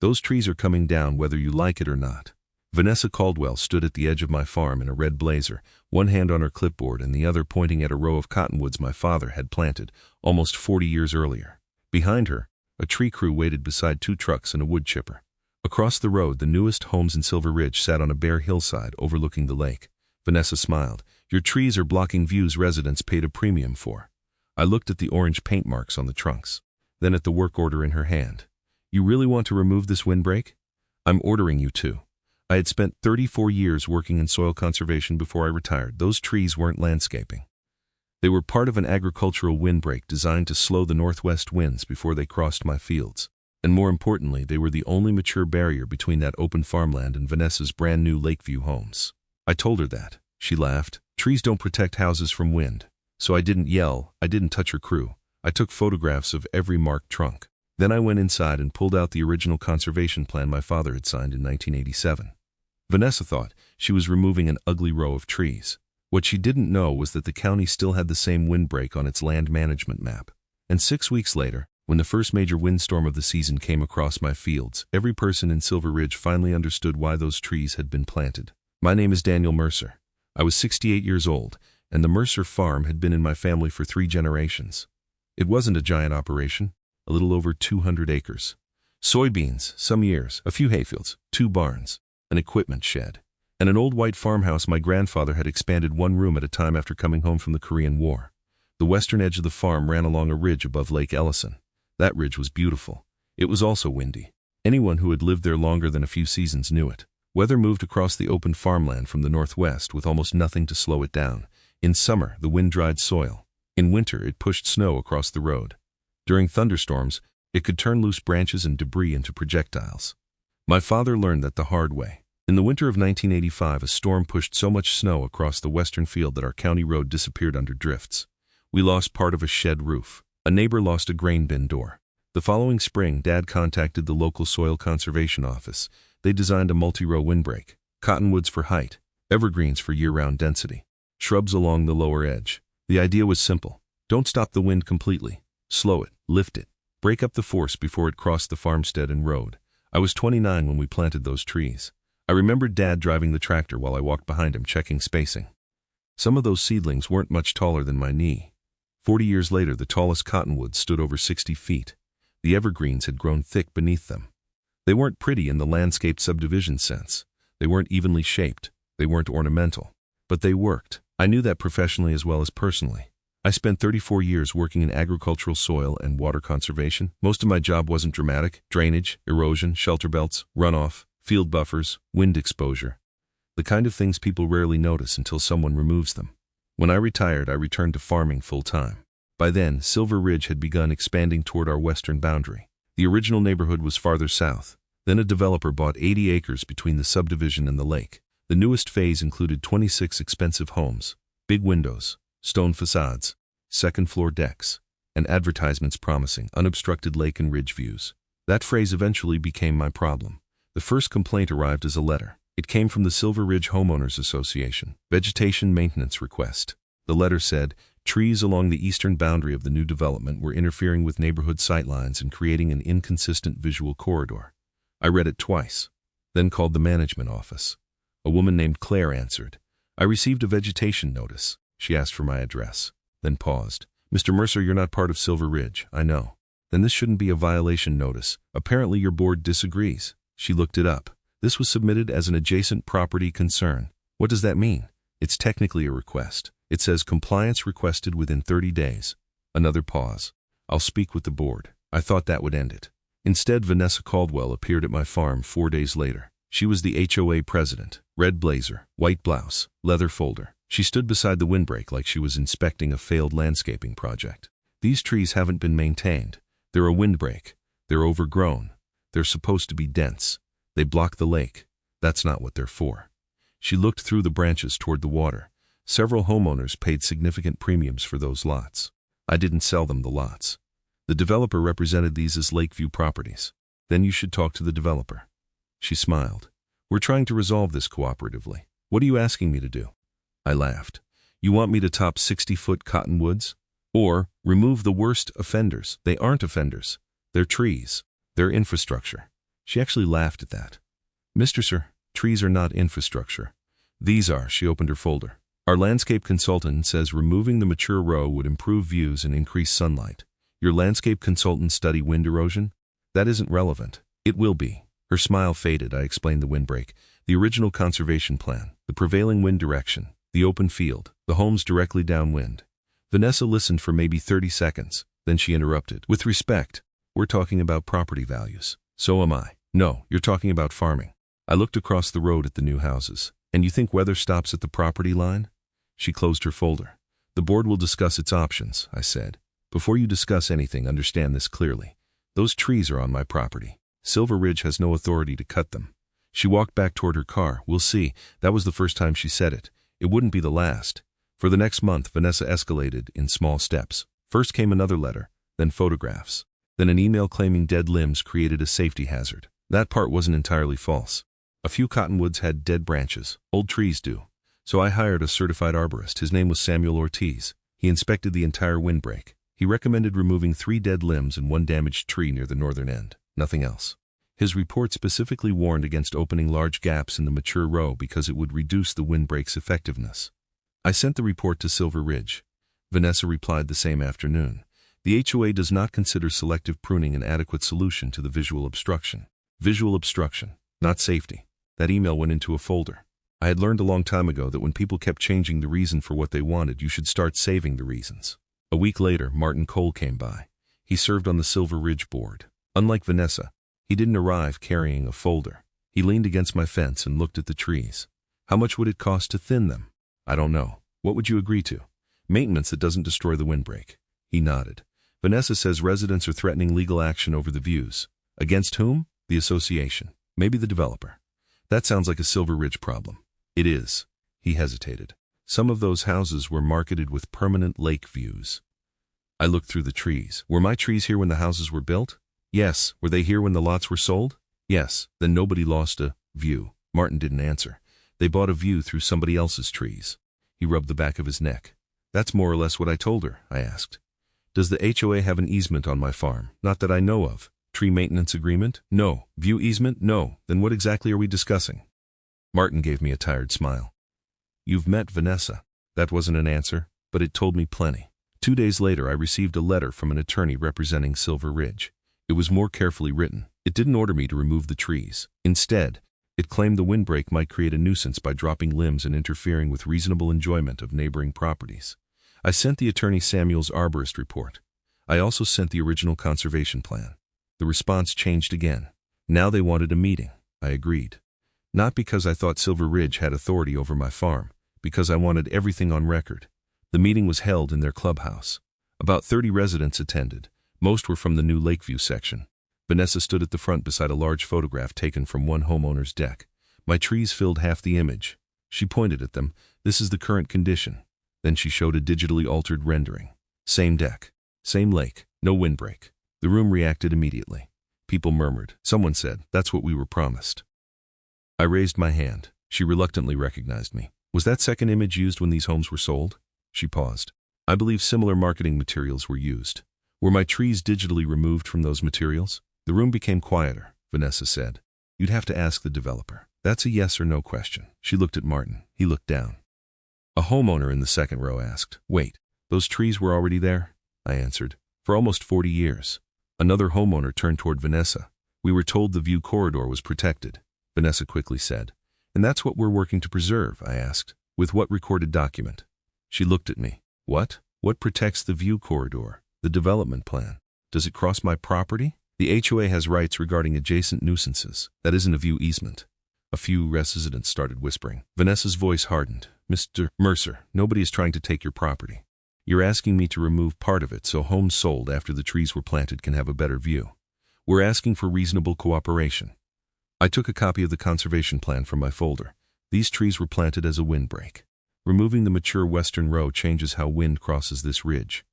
Those trees are coming down whether you like it or not. Vanessa Caldwell stood at the edge of my farm in a red blazer, one hand on her clipboard and the other pointing at a row of cottonwoods my father had planted almost 40 years earlier. Behind her, a tree crew waited beside 2 trucks and a wood chipper. Across the road, the newest homes in Silver Ridge sat on a bare hillside overlooking the lake. Vanessa smiled. Your trees are blocking views residents paid a premium for. I looked at the orange paint marks on the trunks, then at the work order in her hand. You really want to remove this windbreak? I'm ordering you to. I had spent 34 years working in soil conservation before I retired. Those trees weren't landscaping. They were part of an agricultural windbreak designed to slow the northwest winds before they crossed my fields. And more importantly, they were the only mature barrier between that open farmland and Vanessa's brand new Lakeview homes. I told her that. She laughed. Trees don't protect houses from wind. So I didn't yell, I didn't touch her crew. I took photographs of every marked trunk. Then I went inside and pulled out the original conservation plan my father had signed in 1987. Vanessa thought she was removing an ugly row of trees. What she didn't know was that the county still had the same windbreak on its land management map. And 6 weeks later, when the first major windstorm of the season came across my fields, every person in Silver Ridge finally understood why those trees had been planted. My name is Daniel Mercer. I was 68 years old, and the Mercer farm had been in my family for 3 generations. It wasn't a giant operation, a little over 200 acres. Soybeans, some years, a few hayfields, 2 barns, an equipment shed, and an old white farmhouse my grandfather had expanded 1 room at a time after coming home from the Korean War. The western edge of the farm ran along a ridge above Lake Ellison. That ridge was beautiful. It was also windy. Anyone who had lived there longer than a few seasons knew it. Weather moved across the open farmland from the northwest with almost nothing to slow it down. In summer, the wind dried soil. In winter, it pushed snow across the road. During thunderstorms, it could turn loose branches and debris into projectiles. My father learned that the hard way. In the winter of 1985, a storm pushed so much snow across the western field that our county road disappeared under drifts. We lost part of a shed roof. A neighbor lost a grain bin door. The following spring, Dad contacted the local soil conservation office. They designed a multi-row windbreak, cottonwoods for height, evergreens for year-round density, shrubs along the lower edge. The idea was simple. Don't stop the wind completely. Slow it, lift it, break up the force before it crossed the farmstead and road. I was 29 when we planted those trees. I remembered Dad driving the tractor while I walked behind him checking spacing. Some of those seedlings weren't much taller than my knee. 40 years later, the tallest cottonwoods stood over 60 feet. The evergreens had grown thick beneath them. They weren't pretty in the landscaped subdivision sense. They weren't evenly shaped. They weren't ornamental. But they worked. I knew that professionally as well as personally. I spent 34 years working in agricultural soil and water conservation. Most of my job wasn't dramatic: drainage, erosion, shelter belts, runoff, field buffers, wind exposure. The kind of things people rarely notice until someone removes them. When I retired, I returned to farming full-time. By then, Silver Ridge had begun expanding toward our western boundary. The original neighborhood was farther south. Then a developer bought 80 acres between the subdivision and the lake. The newest phase included 26 expensive homes, big windows, stone facades, second-floor decks, and advertisements promising unobstructed lake and ridge views. That phrase eventually became my problem. The first complaint arrived as a letter. It came from the Silver Ridge Homeowners Association. Vegetation maintenance request. The letter said, trees along the eastern boundary of the new development were interfering with neighborhood sightlines and creating an inconsistent visual corridor. I read it twice, then called the management office. A woman named Claire answered. I received a vegetation notice. She asked for my address, then paused. Mr. Mercer, you're not part of Silver Ridge, I know. Then this shouldn't be a violation notice. Apparently your board disagrees. She looked it up. This was submitted as an adjacent property concern. What does that mean? It's technically a request. It says compliance requested within 30 days. Another pause. I'll speak with the board. I thought that would end it. Instead, Vanessa Caldwell appeared at my farm 4 days later. She was the HOA president. Red blazer, white blouse, leather folder. She stood beside the windbreak like she was inspecting a failed landscaping project. These trees haven't been maintained. They're a windbreak. They're overgrown. They're supposed to be dense. They block the lake. That's not what they're for. She looked through the branches toward the water. Several homeowners paid significant premiums for those lots. I didn't sell them the lots. The developer represented these as Lakeview properties. Then you should talk to the developer. She smiled. We're trying to resolve this cooperatively. What are you asking me to do? I laughed. You want me to top 60-foot cottonwoods? Or remove the worst offenders? They aren't offenders. They're trees. They're infrastructure. She actually laughed at that. Mr. Sir, trees are not infrastructure. These are, she opened her folder. Our landscape consultant says removing the mature row would improve views and increase sunlight. Your landscape consultant study wind erosion? That isn't relevant. It will be. Her smile faded. I explained the windbreak, the original conservation plan, the prevailing wind direction, the open field, the homes directly downwind. Vanessa listened for maybe 30 seconds. Then she interrupted. With respect, we're talking about property values. So am I. No, you're talking about farming. I looked across the road at the new houses. And you think weather stops at the property line? She closed her folder. The board will discuss its options, I said. Before you discuss anything, understand this clearly. Those trees are on my property. Silver Ridge has no authority to cut them. She walked back toward her car. We'll see. That was the first time she said it. It wouldn't be the last. For the next month, Vanessa escalated in small steps. First came another letter, then photographs. Then an email claiming dead limbs created a safety hazard. That part wasn't entirely false. A few cottonwoods had dead branches. Old trees do. So I hired a certified arborist. His name was Samuel Ortiz. He inspected the entire windbreak. He recommended removing 3 dead limbs and 1 damaged tree near the northern end. Nothing else. His report specifically warned against opening large gaps in the mature row because it would reduce the windbreak's effectiveness. I sent the report to Silver Ridge. Vanessa replied the same afternoon. The HOA does not consider selective pruning an adequate solution to the visual obstruction. Visual obstruction, not safety. That email went into a folder. I had learned a long time ago that when people kept changing the reason for what they wanted, you should start saving the reasons. A week later, Martin Cole came by. He served on the Silver Ridge board. Unlike Vanessa, he didn't arrive carrying a folder. He leaned against my fence and looked at the trees. How much would it cost to thin them? I don't know. What would you agree to? Maintenance that doesn't destroy the windbreak. He nodded. Vanessa says residents are threatening legal action over the views. Against whom? The association. Maybe the developer. That sounds like a Silver Ridge problem. It is. He hesitated. Some of those houses were marketed with permanent lake views. I looked through the trees. Were my trees here when the houses were built? Yes. Were they here when the lots were sold? Yes. Then nobody lost a view. Martin didn't answer. They bought a view through somebody else's trees. He rubbed the back of his neck. That's more or less what I told her, I asked. Does the HOA have an easement on my farm? Not that I know of. Tree maintenance agreement? No. View easement? No. Then what exactly are we discussing? Martin gave me a tired smile. You've met Vanessa. That wasn't an answer, but it told me plenty. 2 days later, I received a letter from an attorney representing Silver Ridge. It was more carefully written. It didn't order me to remove the trees. Instead, it claimed the windbreak might create a nuisance by dropping limbs and interfering with reasonable enjoyment of neighboring properties. I sent the attorney Samuel's arborist report. I also sent the original conservation plan. The response changed again. Now they wanted a meeting. I agreed. Not because I thought Silver Ridge had authority over my farm, because I wanted everything on record. The meeting was held in their clubhouse. About 30 residents attended. Most were from the new Lakeview section. Vanessa stood at the front beside a large photograph taken from one homeowner's deck. My trees filled half the image. She pointed at them. This is the current condition. Then she showed a digitally altered rendering. Same deck. Same lake. No windbreak. The room reacted immediately. People murmured. Someone said, "That's what we were promised." I raised my hand. She reluctantly recognized me. Was that second image used when these homes were sold? She paused. I believe similar marketing materials were used. Were my trees digitally removed from those materials? The room became quieter, Vanessa said. You'd have to ask the developer. That's a yes or no question. She looked at Martin. He looked down. A homeowner in the second row asked, "Wait, those trees were already there?" I answered, "For almost 40 years. Another homeowner turned toward Vanessa. We were told the view corridor was protected. Vanessa quickly said, "And that's what we're working to preserve," I asked. "With what recorded document?" She looked at me. "What? What protects the view corridor? The development plan. Does it cross my property? The HOA has rights regarding adjacent nuisances. That isn't a view easement." A few residents started whispering. Vanessa's voice hardened. "Mr. Mercer, nobody is trying to take your property. You're asking me to remove part of it so homes sold after the trees were planted can have a better view. We're asking for reasonable cooperation." I took a copy of the conservation plan from my folder. These trees were planted as a windbreak. Removing the mature western row changes how wind crosses this ridge.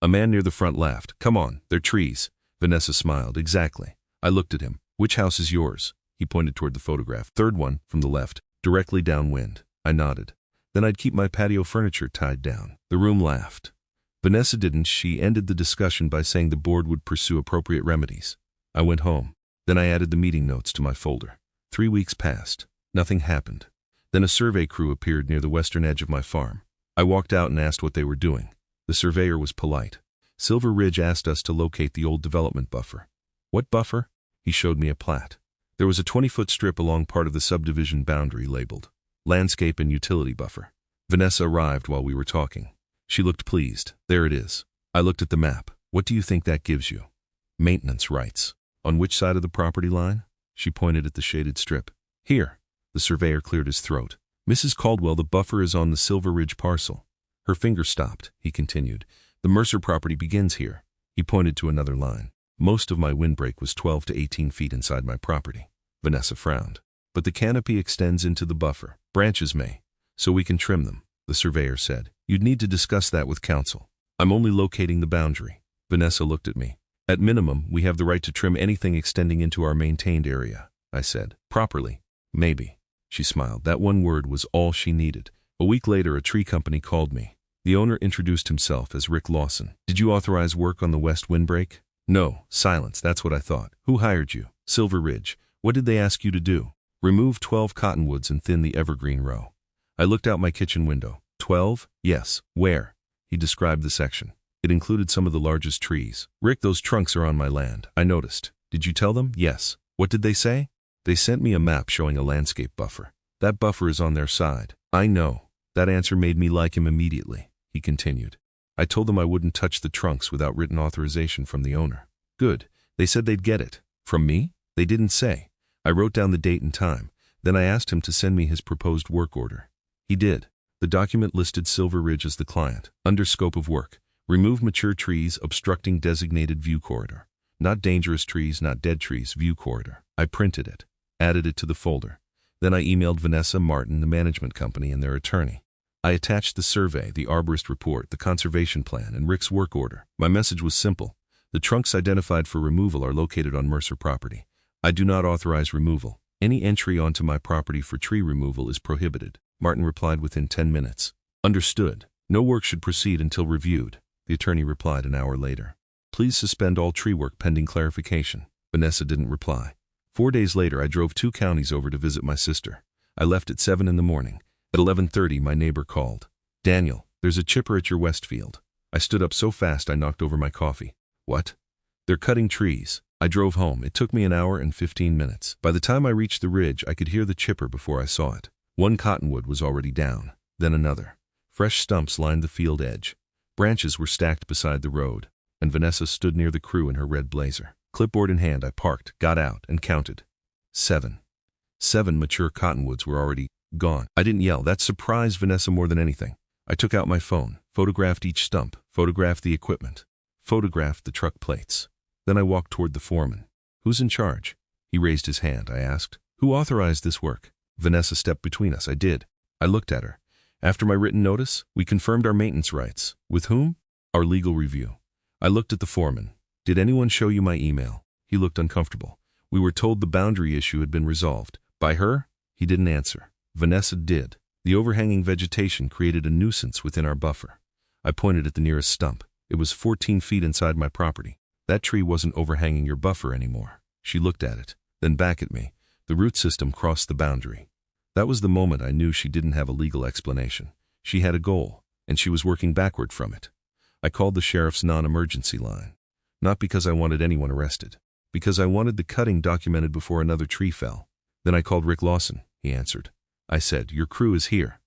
A man near the front laughed. "Come on, they're trees." Vanessa smiled. "Exactly." I looked at him. "Which house is yours?" He pointed toward the photograph. "Third one, from the left, directly downwind." I nodded. "Then I'd keep my patio furniture tied down." The room laughed. Vanessa didn't. She ended the discussion by saying the board would pursue appropriate remedies. I went home. Then I added the meeting notes to my folder. 3 weeks passed. Nothing happened. Then a survey crew appeared near the western edge of my farm. I walked out and asked what they were doing. The surveyor was polite. Silver Ridge asked us to locate the old development buffer. What buffer? He showed me a plat. There was a 20-foot strip along part of the subdivision boundary labeled Landscape and Utility Buffer. Vanessa arrived while we were talking. She looked pleased. There it is. I looked at the map. What do you think that gives you? Maintenance rights. On which side of the property line? She pointed at the shaded strip. Here. The surveyor cleared his throat. Mrs. Caldwell, the buffer is on the Silver Ridge parcel. Her finger stopped, he continued. The Mercer property begins here. He pointed to another line. Most of my windbreak was 12 to 18 feet inside my property. Vanessa frowned. But the canopy extends into the buffer. Branches may. So we can trim them, the surveyor said. You'd need to discuss that with council. I'm only locating the boundary. Vanessa looked at me. At minimum, we have the right to trim anything extending into our maintained area, I said. Properly. Maybe. She smiled. That one word was all she needed. A week later, a tree company called me. The owner introduced himself as Rick Lawson. Did you authorize work on the west windbreak? No. Silence. That's what I thought. Who hired you? Silver Ridge. What did they ask you to do? Remove 12 cottonwoods and thin the evergreen row. I looked out my kitchen window. 12? Yes. Where? He described the section. It included some of the largest trees. Rick, those trunks are on my land. I noticed. Did you tell them? Yes. What did they say? They sent me a map showing a landscape buffer. That buffer is on their side. I know. That answer made me like him immediately, he continued. I told them I wouldn't touch the trunks without written authorization from the owner. Good. They said they'd get it. From me? They didn't say. I wrote down the date and time. Then I asked him to send me his proposed work order. He did. The document listed Silver Ridge as the client. Under scope of work. Remove mature trees obstructing designated view corridor. Not dangerous trees, not dead trees, view corridor. I printed it. Added it to the folder. Then I emailed Vanessa Martin, the management company, and their attorney. I attached the survey, the arborist report, the conservation plan, and Rick's work order. My message was simple. The trunks identified for removal are located on Mercer property. I do not authorize removal. Any entry onto my property for tree removal is prohibited. Martin replied within 10 minutes. Understood. No work should proceed until reviewed. The attorney replied an hour later. Please suspend all tree work pending clarification. Vanessa didn't reply. 4 days later, I drove 2 counties over to visit my sister. I left at 7 in the morning. At 11:30, my neighbor called. Daniel, there's a chipper at your west field. I stood up so fast I knocked over my coffee. What? They're cutting trees. I drove home. It took me an hour and 15 minutes. By the time I reached the ridge, I could hear the chipper before I saw it. One cottonwood was already down, then another. Fresh stumps lined the field edge. Branches were stacked beside the road, and Vanessa stood near the crew in her red blazer. Clipboard in hand, I parked, got out, and counted. 7. 7 mature cottonwoods were already gone. I didn't yell. That surprised Vanessa more than anything. I took out my phone, photographed each stump, photographed the equipment, photographed the truck plates. Then I walked toward the foreman. Who's in charge? He raised his hand. I asked. Who authorized this work? Vanessa stepped between us. I did. I looked at her. After my written notice, we confirmed our maintenance rights. With whom? Our legal review. I looked at the foreman. Did anyone show you my email? He looked uncomfortable. We were told the boundary issue had been resolved. By her? He didn't answer. Vanessa did. The overhanging vegetation created a nuisance within our buffer. I pointed at the nearest stump. It was 14 feet inside my property. That tree wasn't overhanging your buffer anymore. She looked at it, then back at me. The root system crossed the boundary. That was the moment I knew she didn't have a legal explanation. She had a goal, and she was working backward from it. I called the sheriff's non-emergency line. Not because I wanted anyone arrested. Because I wanted the cutting documented before another tree fell. Then I called Rick Lawson, he answered. I said, your crew is here.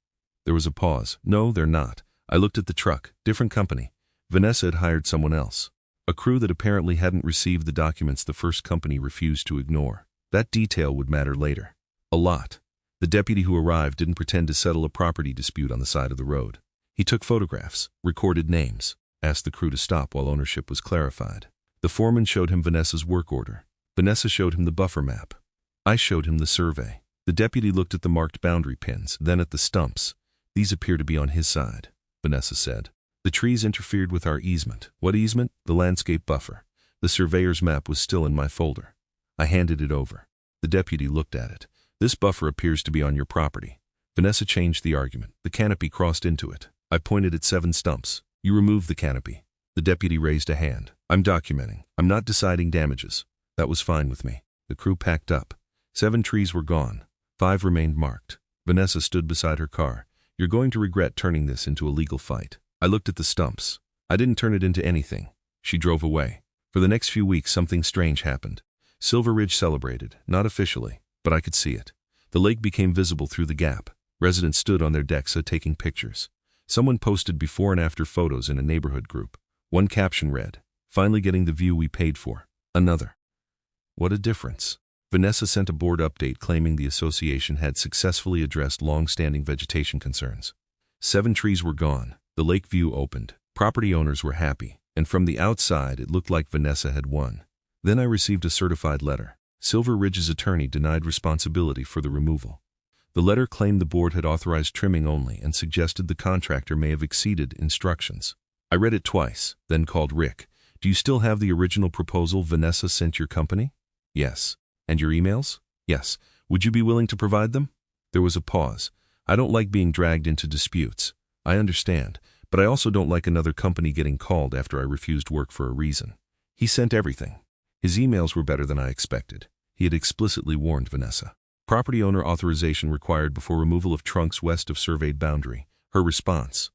There was a pause. No, they're not. I looked at the truck. Different company. Vanessa had hired someone else. A crew that apparently hadn't received the documents the first company refused to ignore. That detail would matter later. A lot. The deputy who arrived didn't pretend to settle a property dispute on the side of the road. He took photographs, recorded names, asked the crew to stop while ownership was clarified. The foreman showed him Vanessa's work order. Vanessa showed him the buffer map. I showed him the survey. The deputy looked at the marked boundary pins, then at the stumps. These appear to be on his side, Vanessa said. The trees interfered with our easement. What easement? The landscape buffer. The surveyor's map was still in my folder. I handed it over. The deputy looked at it. This buffer appears to be on your property. Vanessa changed the argument. The canopy crossed into it. I pointed at 7 stumps. You removed the canopy. The deputy raised a hand. I'm documenting. I'm not deciding damages. That was fine with me. The crew packed up. 7 trees were gone. 5 remained marked. Vanessa stood beside her car. "You're going to regret turning this into a legal fight." I looked at the stumps. "I didn't turn it into anything." She drove away. For the next few weeks, something strange happened. Silver Ridge celebrated, not officially, but I could see it. The lake became visible through the gap. Residents stood on their decks taking pictures. Someone posted before and after photos in a neighborhood group. One caption read, "Finally getting the view we paid for." Another, "What a difference." Vanessa sent a board update claiming the association had successfully addressed long-standing vegetation concerns. 7 trees were gone. The lake view opened. Property owners were happy, and from the outside it looked like Vanessa had won. Then I received a certified letter. Silver Ridge's attorney denied responsibility for the removal. The letter claimed the board had authorized trimming only and suggested the contractor may have exceeded instructions. I read it twice, then called Rick. "Do you still have the original proposal Vanessa sent your company?" "Yes." "And your emails?" "Yes." "Would you be willing to provide them?" There was a pause. "I don't like being dragged into disputes. I understand, but I also don't like another company getting called after I refused work for a reason." He sent everything. His emails were better than I expected. He had explicitly warned Vanessa. Property owner authorization required before removal of trunks west of surveyed boundary. Her response: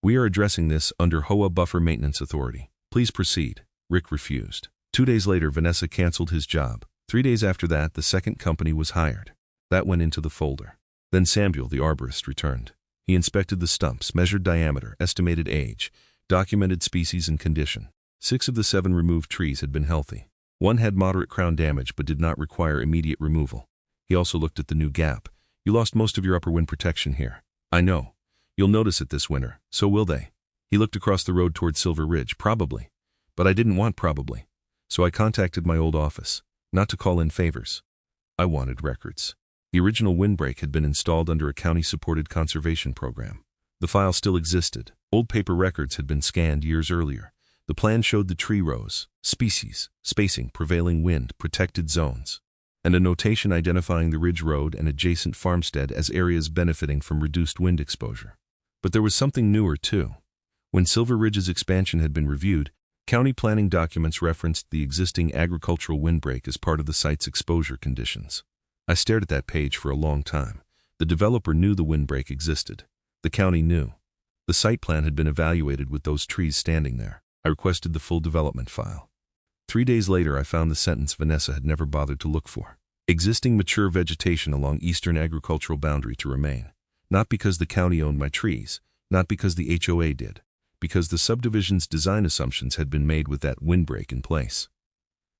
"We are addressing this under HOA Buffer Maintenance Authority. Please proceed." Rick refused. 2 days later, Vanessa canceled his job. 3 days after that, the second company was hired. That went into the folder. Then Samuel, the arborist, returned. He inspected the stumps, measured diameter, estimated age, documented species and condition. 6 of the 7 removed trees had been healthy. 1 had moderate crown damage but did not require immediate removal. He also looked at the new gap. "You lost most of your upper wind protection here." "I know. You'll notice it this winter. So will they." He looked across the road toward Silver Ridge. "Probably." But I didn't want probably. So I contacted my old office. Not to call in favors. I wanted records. The original Windbreak had been installed under a county-supported conservation program. The file still existed. Old paper records had been scanned years earlier. The plan showed the tree rows, species, spacing, prevailing wind, protected zones, and a notation identifying the ridge road and adjacent farmstead as areas benefiting from reduced wind exposure. But there was something newer, too. When Silver Ridge's expansion had been reviewed, county planning documents referenced the existing agricultural windbreak as part of the site's exposure conditions. I stared at that page for a long time. The developer knew the windbreak existed. The county knew. The site plan had been evaluated with those trees standing there. I requested the full development file. 3 days later, I found the sentence Vanessa had never bothered to look for. "Existing mature vegetation along eastern agricultural boundary to remain. Not because the county owned my trees, not because the HOA did, because the subdivision's design assumptions had been made with that windbreak in place."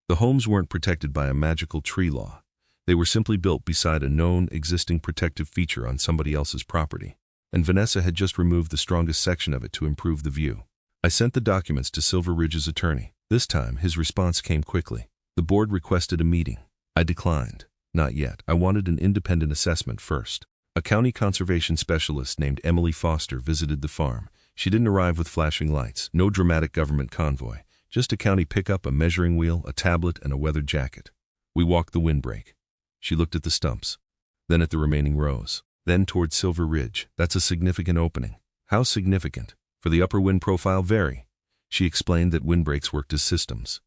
The homes weren't protected by a magical tree law. They were simply built beside a known, existing protective feature on somebody else's property. And Vanessa had just removed the strongest section of it to improve the view. I sent the documents to Silver Ridge's attorney. This time, his response came quickly. The board requested a meeting. I declined. Not yet. I wanted an independent assessment first. A county conservation specialist named Emily Foster visited the farm. She didn't arrive with flashing lights, no dramatic government convoy, just a county pickup, a measuring wheel, a tablet, and a weathered jacket. We walked the windbreak. She looked at the stumps, then at the remaining rows, then toward Silver Ridge. "That's a significant opening." "How significant?" "For the upper wind profile, very." She explained that windbreaks worked as systems.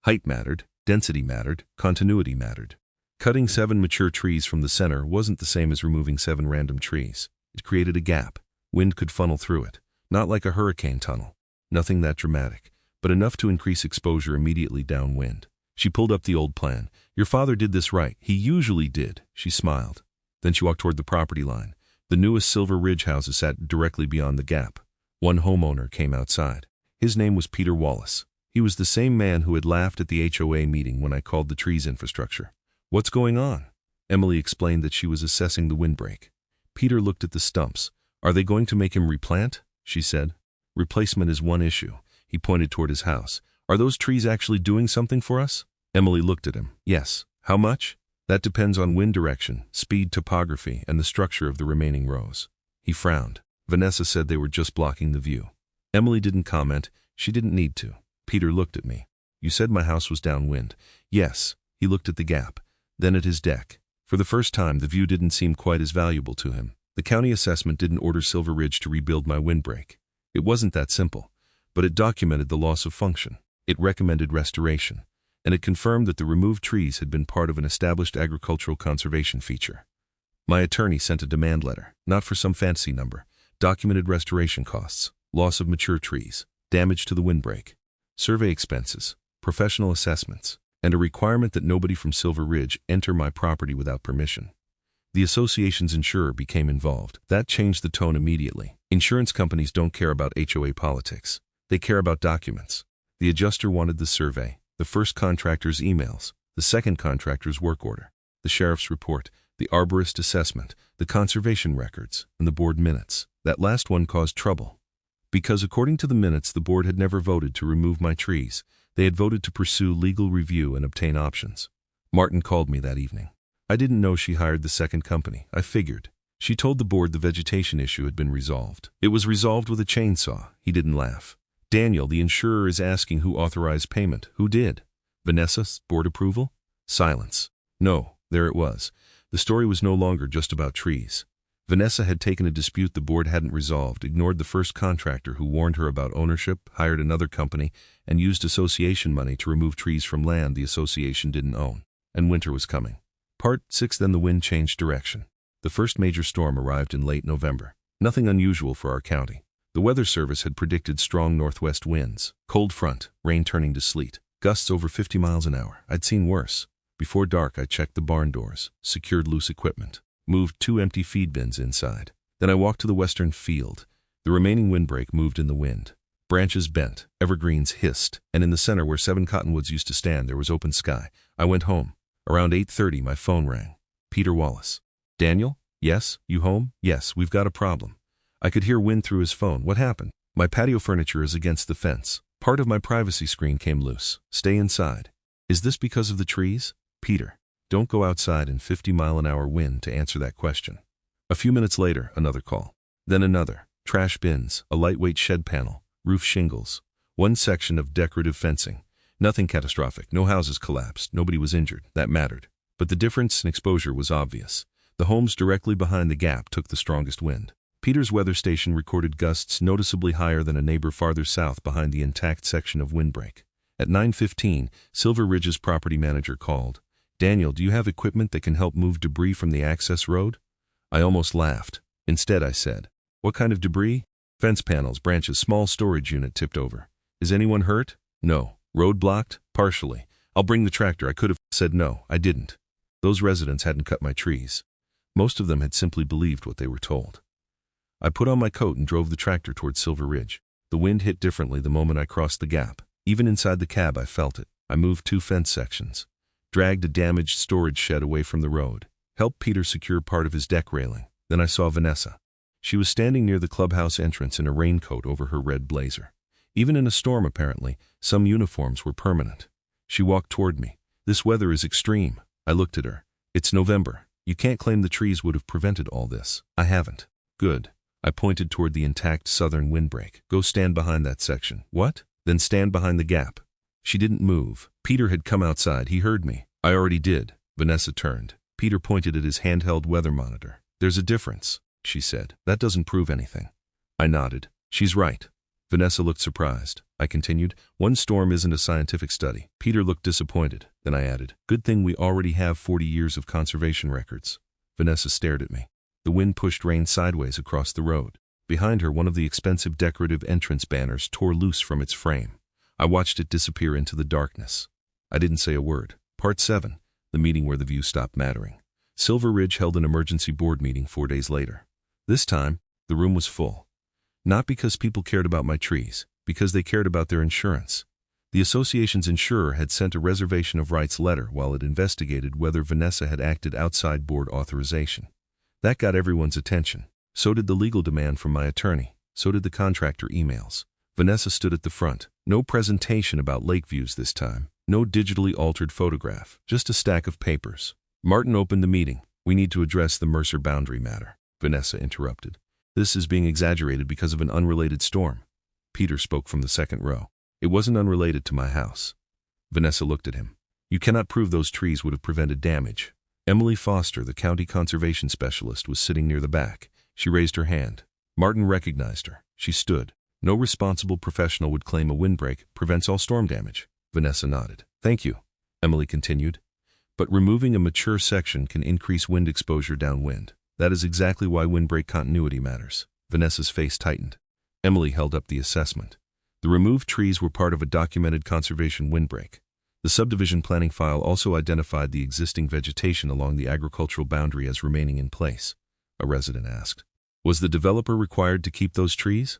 Height mattered, density mattered, continuity mattered. Cutting 7 mature trees from the center wasn't the same as removing 7 random trees. It created a gap. Wind could funnel through it. Not like a hurricane tunnel. Nothing that dramatic, but enough to increase exposure immediately downwind. She pulled up the old plan. "Your father did this right. He usually did." She smiled. Then she walked toward the property line. The newest Silver Ridge houses sat directly beyond the gap. One homeowner came outside. His name was Peter Wallace. He was the same man who had laughed at the HOA meeting when I called the trees infrastructure. "What's going on?" Emily explained that she was assessing the windbreak. Peter looked at the stumps. "Are they going to make him replant?" she said. "Replacement is one issue." He pointed toward his house. "Are those trees actually doing something for us?" Emily looked at him. "Yes." "How much?" "That depends on wind direction, speed, topography, and the structure of the remaining rows." He frowned. "Vanessa said they were just blocking the view." Emily didn't comment. She didn't need to. Peter looked at me. "You said my house was downwind." "Yes." He looked at the gap, then at his deck. For the first time, the view didn't seem quite as valuable to him. The county assessment didn't order Silver Ridge to rebuild my windbreak. It wasn't that simple, but it documented the loss of function. It recommended restoration. and it confirmed that the removed trees had been part of an established agricultural conservation feature. My attorney sent a demand letter, not for some fancy number, documented restoration costs, loss of mature trees, damage to the windbreak, survey expenses, professional assessments, and a requirement that nobody from Silver Ridge enter my property without permission. The association's insurer became involved. That changed the tone immediately. Insurance companies don't care about HOA politics. They care about documents. The adjuster wanted the survey, the first contractor's emails, the second contractor's work order, the sheriff's report, the arborist assessment, the conservation records, and the board minutes. That last one caused trouble. Because according to the minutes, the board had never voted to remove my trees. They had voted to pursue legal review and obtain options. Martin called me that evening. I didn't know she hired the second company. I figured. She told the board the vegetation issue had been resolved. It was resolved with a chainsaw. He didn't laugh. Daniel, the insurer, is asking who authorized payment. Who did? Vanessa's board approval? Silence. No, there it was. The story was no longer just about trees. Vanessa had taken a dispute the board hadn't resolved, ignored the first contractor who warned her about ownership, hired another company, and used association money to remove trees from land the association didn't own. And winter was coming. Part 6. Then the wind changed direction. The first major storm arrived in late November. Nothing unusual for our county. The Weather Service had predicted strong northwest winds, cold front, rain turning to sleet, gusts over 50 miles an hour. I'd seen worse. Before dark, I checked the barn doors, secured loose equipment, moved 2 empty feed bins inside. Then I walked to the western field. The remaining windbreak moved in the wind. Branches bent, evergreens hissed, and in the center where 7 cottonwoods used to stand there was open sky. I went home. Around 8:30 my phone rang. Peter Wallace. Daniel? Yes? You home? Yes, we've got a problem. I could hear wind through his phone. What happened? My patio furniture is against the fence. Part of my privacy screen came loose. Stay inside. Is this because of the trees? Peter. Don't go outside in 50-mile-an-hour wind to answer that question. A few minutes later, another call. Then another. Trash bins, a lightweight shed panel, roof shingles, 1 section of decorative fencing. Nothing catastrophic. No houses collapsed. Nobody was injured. That mattered. But the difference in exposure was obvious. The homes directly behind the gap took the strongest wind. Peter's weather station recorded gusts noticeably higher than a neighbor farther south behind the intact section of windbreak. At 9:15, Silver Ridge's property manager called. Daniel, do you have equipment that can help move debris from the access road? I almost laughed. Instead, I said, what kind of debris? Fence panels, branches, small storage unit tipped over. Is anyone hurt? No. Road blocked? Partially. I'll bring the tractor. I could have said no. I didn't. Those residents hadn't cut my trees. Most of them had simply believed what they were told. I put on my coat and drove the tractor toward Silver Ridge. The wind hit differently the moment I crossed the gap. Even inside the cab I felt it. I moved 2 fence sections, dragged a damaged storage shed away from the road, helped Peter secure part of his deck railing. Then I saw Vanessa. She was standing near the clubhouse entrance in a raincoat over her red blazer. Even in a storm, apparently, some uniforms were permanent. She walked toward me. This weather is extreme. I looked at her. It's November. You can't claim the trees would have prevented all this. I haven't. Good. I pointed toward the intact southern windbreak. Go stand behind that section. What? Then stand behind the gap. She didn't move. Peter had come outside. He heard me. I already did. Vanessa turned. Peter pointed at his handheld weather monitor. There's a difference, she said. That doesn't prove anything. I nodded. She's right. Vanessa looked surprised. I continued, 1 storm isn't a scientific study. Peter looked disappointed. Then I added, good thing we already have 40 years of conservation records. Vanessa stared at me. The wind pushed rain sideways across the road. Behind her, one of the expensive decorative entrance banners tore loose from its frame. I watched it disappear into the darkness. I didn't say a word. Part 7. The meeting where the view stopped mattering. Silver Ridge held an emergency board meeting 4 days later. This time, the room was full. Not because people cared about my trees, because they cared about their insurance. The association's insurer had sent a reservation of rights letter while it investigated whether Vanessa had acted outside board authorization. That got everyone's attention. So did the legal demand from my attorney. So did the contractor emails. Vanessa stood at the front. No presentation about lake views this time. No digitally altered photograph. Just a stack of papers. Martin opened the meeting. We need to address the Mercer boundary matter. Vanessa interrupted. This is being exaggerated because of an unrelated storm. Peter spoke from the second row. It wasn't unrelated to my house. Vanessa looked at him. You cannot prove those trees would have prevented damage. Emily Foster, the county conservation specialist, was sitting near the back. She raised her hand. Martin recognized her. She stood. No responsible professional would claim a windbreak prevents all storm damage. Vanessa nodded. Thank you. Emily continued. But removing a mature section can increase wind exposure downwind. That is exactly why windbreak continuity matters. Vanessa's face tightened. Emily held up the assessment. The removed trees were part of a documented conservation windbreak. The subdivision planning file also identified the existing vegetation along the agricultural boundary as remaining in place. A resident asked. Was the developer required to keep those trees?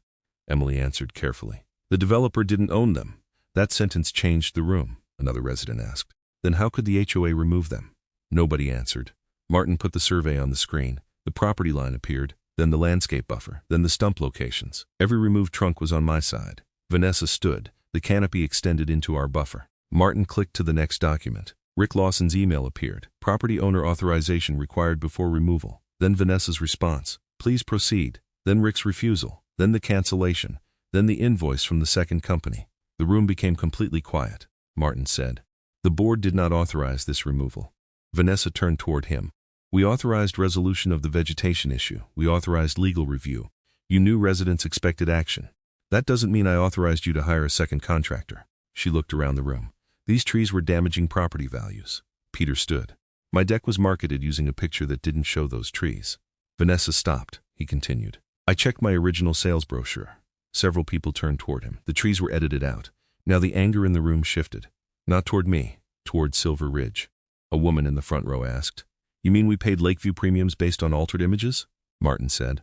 Emily answered carefully. The developer didn't own them. That sentence changed the room, another resident asked. Then how could the HOA remove them? Nobody answered. Martin put the survey on the screen. The property line appeared, then the landscape buffer, then the stump locations. Every removed trunk was on my side. Vanessa stood. The canopy extended into our buffer. Martin clicked to the next document. Rick Lawson's email appeared. Property owner authorization required before removal. Then Vanessa's response. Please proceed. Then Rick's refusal. Then the cancellation. Then the invoice from the second company. The room became completely quiet. Martin said. The board did not authorize this removal. Vanessa turned toward him. We authorized resolution of the vegetation issue. We authorized legal review. You knew residents expected action. That doesn't mean I authorized you to hire a second contractor. She looked around the room. These trees were damaging property values. Peter stood. My deck was marketed using a picture that didn't show those trees. Vanessa stopped. He continued. I checked my original sales brochure. Several people turned toward him. The trees were edited out. Now the anger in the room shifted. Not toward me, toward Silver Ridge. A woman in the front row asked. You mean we paid Lakeview premiums based on altered images? Martin said.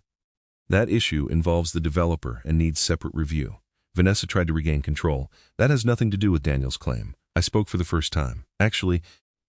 That issue involves the developer and needs separate review. Vanessa tried to regain control. That has nothing to do with Daniel's claim. I spoke for the first time. Actually,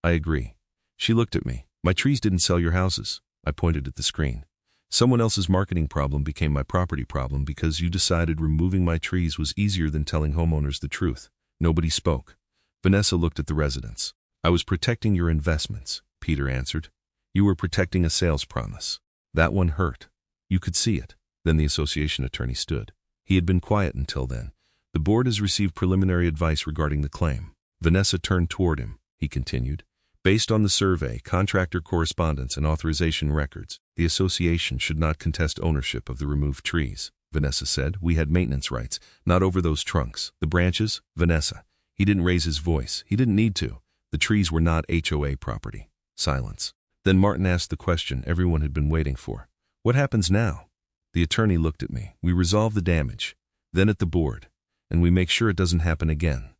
I agree. She looked at me. My trees didn't sell your houses. I pointed at the screen. Someone else's marketing problem became my property problem because you decided removing my trees was easier than telling homeowners the truth. Nobody spoke. Vanessa looked at the residents. I was protecting your investments, Peter answered. You were protecting a sales promise. That one hurt. You could see it. Then the association attorney stood. He had been quiet until then. The board has received preliminary advice regarding the claim. Vanessa turned toward him. He continued. Based on the survey, contractor correspondence, and authorization records, the association should not contest ownership of the removed trees. Vanessa said. We had maintenance rights, not over those trunks. The branches? Vanessa. He didn't raise his voice. He didn't need to. The trees were not HOA property. Silence. Then Martin asked the question everyone had been waiting for. What happens now? The attorney looked at me. We resolve the damage, then at the board, and we make sure it doesn't happen again.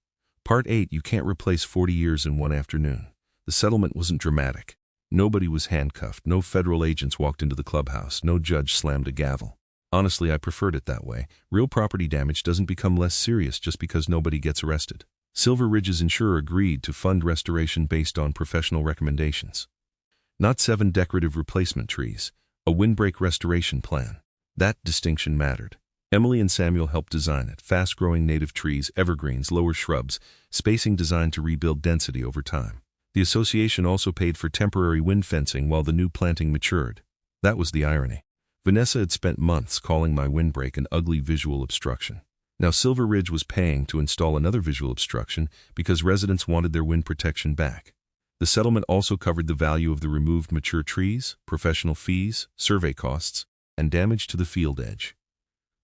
Part 8, you can't replace 40 years in one afternoon. The settlement wasn't dramatic. Nobody was handcuffed. No federal agents walked into the clubhouse. No judge slammed a gavel. Honestly, I preferred it that way. Real property damage doesn't become less serious just because nobody gets arrested. Silver Ridge's insurer agreed to fund restoration based on professional recommendations. Not 7 decorative replacement trees, a windbreak restoration plan. That distinction mattered. Emily and Samuel helped design it. Fast-growing native trees, evergreens, lower shrubs, spacing designed to rebuild density over time. The association also paid for temporary wind fencing while the new planting matured. That was the irony. Vanessa had spent months calling my windbreak an ugly visual obstruction. Now Silver Ridge was paying to install another visual obstruction because residents wanted their wind protection back. The settlement also covered the value of the removed mature trees, professional fees, survey costs, and damage to the field edge.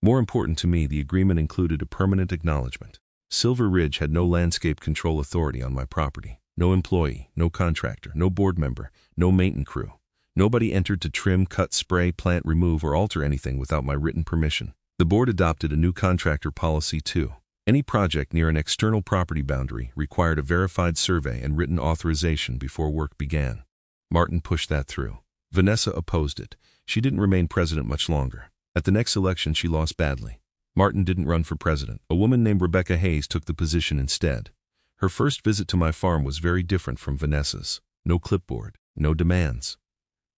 More important to me, the agreement included a permanent acknowledgement. Silver Ridge had no landscape control authority on my property. No employee, no contractor, no board member, no maintenance crew. Nobody entered to trim, cut, spray, plant, remove, or alter anything without my written permission. The board adopted a new contractor policy too. Any project near an external property boundary required a verified survey and written authorization before work began. Martin pushed that through. Vanessa opposed it. She didn't remain president much longer. At the next election, she lost badly. Martin didn't run for president. A woman named Rebecca Hayes took the position instead. Her first visit to my farm was very different from Vanessa's. No clipboard, no demands.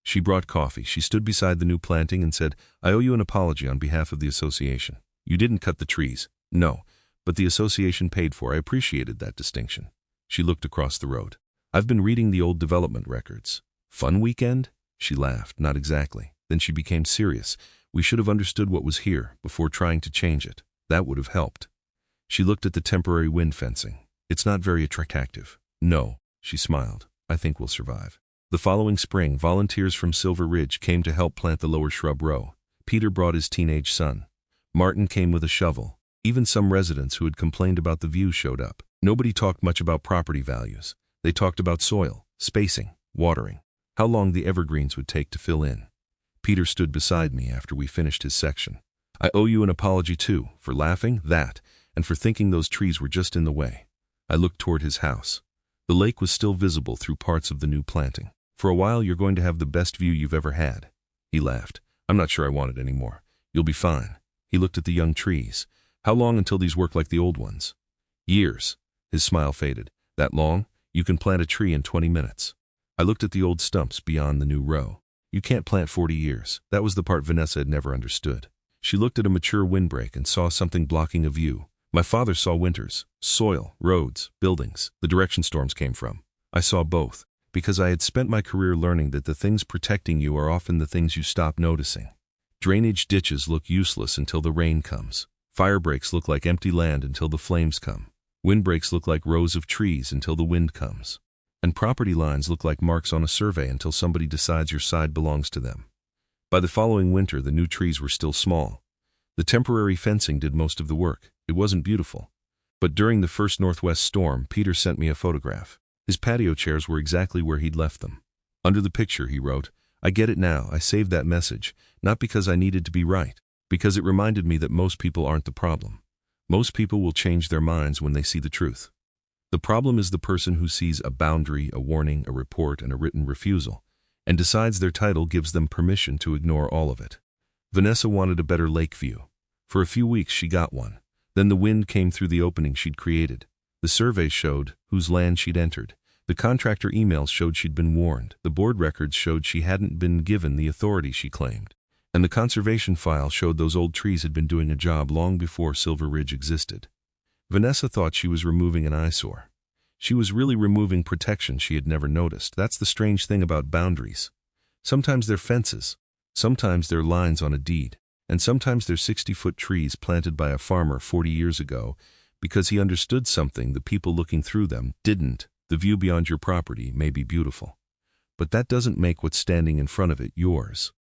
She brought coffee. She stood beside the new planting and said, I owe you an apology on behalf of the association. You didn't cut the trees. No. But the association paid for. I appreciated that distinction. She looked across the road. I've been reading the old development records. Fun weekend? She laughed. Not exactly. Then she became serious. We should have understood what was here before trying to change it. That would have helped. She looked at the temporary wind fencing. It's not very attractive. No, she smiled. I think we'll survive. The following spring, volunteers from Silver Ridge came to help plant the lower shrub row. Peter brought his teenage son. Martin came with a shovel. Even some residents who had complained about the view showed up. Nobody talked much about property values. They talked about soil, spacing, watering, how long the evergreens would take to fill in. Peter stood beside me after we finished his section. I owe you an apology too, for laughing, and for thinking those trees were just in the way. I looked toward his house. The lake was still visible through parts of the new planting. For a while you're going to have the best view you've ever had. He laughed. I'm not sure I want it anymore. You'll be fine. He looked at the young trees. How long until these work like the old ones? Years. His smile faded. That long? You can plant a tree in 20 minutes. I looked at the old stumps beyond the new row. You can't plant 40 years. That was the part Vanessa had never understood. She looked at a mature windbreak and saw something blocking a view. My father saw winters, soil, roads, buildings, the direction storms came from. I saw both, because I had spent my career learning that the things protecting you are often the things you stop noticing. Drainage ditches look useless until the rain comes. Fire breaks look like empty land until the flames come. Windbreaks look like rows of trees until the wind comes. And property lines look like marks on a survey until somebody decides your side belongs to them. By the following winter, the new trees were still small. The temporary fencing did most of the work. It wasn't beautiful. But during the first northwest storm, Peter sent me a photograph. His patio chairs were exactly where he'd left them. Under the picture, he wrote, I get it now. I saved that message, not because I needed to be right, because it reminded me that most people aren't the problem. Most people will change their minds when they see the truth. The problem is the person who sees a boundary, a warning, a report, and a written refusal, and decides their title gives them permission to ignore all of it. Vanessa wanted a better lake view. For a few weeks she got one. Then the wind came through the opening she'd created. The surveys showed whose land she'd entered. The contractor emails showed she'd been warned. The board records showed she hadn't been given the authority she claimed. And the conservation file showed those old trees had been doing a job long before Silver Ridge existed. Vanessa thought she was removing an eyesore. She was really removing protection she had never noticed. That's the strange thing about boundaries. Sometimes they're fences, sometimes they're lines on a deed, and sometimes they're 60-foot trees planted by a farmer 40 years ago because he understood something the people looking through them didn't. The view beyond your property may be beautiful, but that doesn't make what's standing in front of it yours.